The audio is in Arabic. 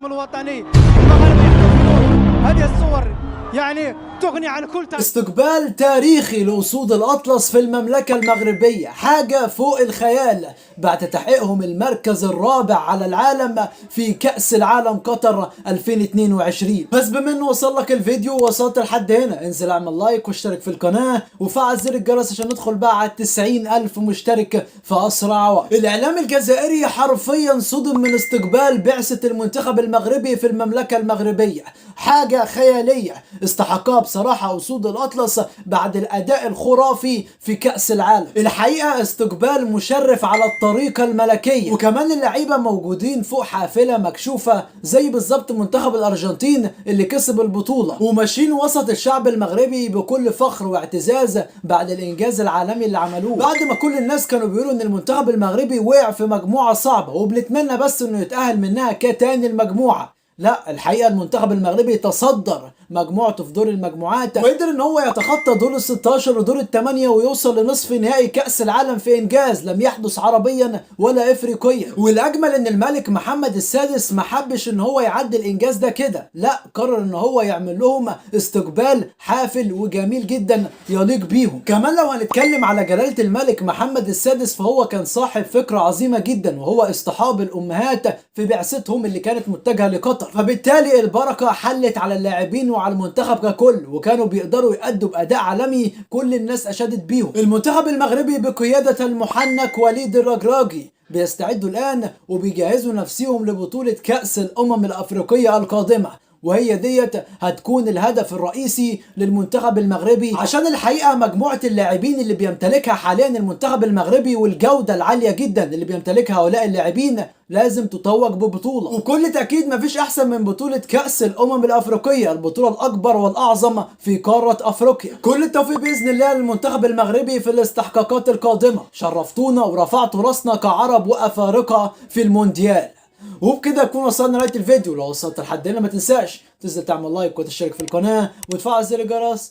الوطني المغاربه يحتفلون. هذه الصور يعني تغني عن كل استقبال تاريخي لأسود الأطلس في المملكة المغربية، حاجة فوق الخيال بعد تحقيقهم المركز الرابع على العالم في كأس العالم قطر 2022. بس بما انه وصل لك الفيديو ووصلت لحد هنا، انزل اعمل لايك واشترك في القناة وفعل زر الجرس عشان ندخل بقى على 90,000 مشترك في أسرع وقت. الإعلام الجزائري حرفيا صدم من استقبال بعثة المنتخب المغربي في المملكة المغربية، حاجة خيالية استحقها بصراحة أسود الأطلس بعد الأداء الخرافي في كأس العالم. الحقيقة استقبال مشرف على الطريقة الملكية، وكمان اللعيبة موجودين فوق حافلة مكشوفة زي بالظبط منتخب الأرجنتين اللي كسب البطولة، وماشيين وسط الشعب المغربي بكل فخر واعتزاز بعد الإنجاز العالمي اللي عملوه، بعد ما كل الناس كانوا بيقولوا إن المنتخب المغربي وقع في مجموعة صعبة وبنتمنى بس إنه يتأهل منها كتاني المجموعة. لا، الحقيقة المنتخب المغربي تصدر مجموعته في دور المجموعات وقدر ان هو يتخطى دور ال16 ودور ال8 ويوصل لنصف نهائي كأس العالم في انجاز لم يحدث عربيا ولا افريقيا. والاجمل ان الملك محمد السادس ما حبش ان هو يعدي الانجاز ده كده، لا، قرر ان هو يعمل لهم استقبال حافل وجميل جدا يليق بيهم. كمان لو هنتكلم على جلالة الملك محمد السادس فهو كان صاحب فكرة عظيمة جدا، وهو اصطحاب الامهات في بعثتهم اللي كانت متجهة لقطر، فبالتالي البركة حلت على اللاعبين وعلى المنتخب ككل، وكانوا بيقدروا يأدوا بأداء عالمي كل الناس أشادت بيهم. المنتخب المغربي بقيادة المحنك وليد الركراكي بيستعدوا الآن وبيجهزوا نفسهم لبطولة كأس الأمم الأفريقية القادمة، وهي ديت هتكون الهدف الرئيسي للمنتخب المغربي، عشان الحقيقة مجموعة اللاعبين اللي بيمتلكها حاليا المنتخب المغربي والجودة العالية جدا اللي بيمتلكها هؤلاء اللاعبين لازم تتوج ببطولة، وكل تأكيد مفيش أحسن من بطولة كأس الأمم الأفريقية، البطولة الأكبر والأعظم في قارة أفريقيا. كل التوفيق بإذن الله للمنتخب المغربي في الاستحقاقات القادمة، شرفتونا ورفعتوا راسنا كعرب وأفارقة في المونديال. وبكده نكون وصلنا لنهاية الفيديو. لو وصلت لحد هنا ما تنساش تنزل تعمل لايك وتشترك في القناة وتفعل زر الجرس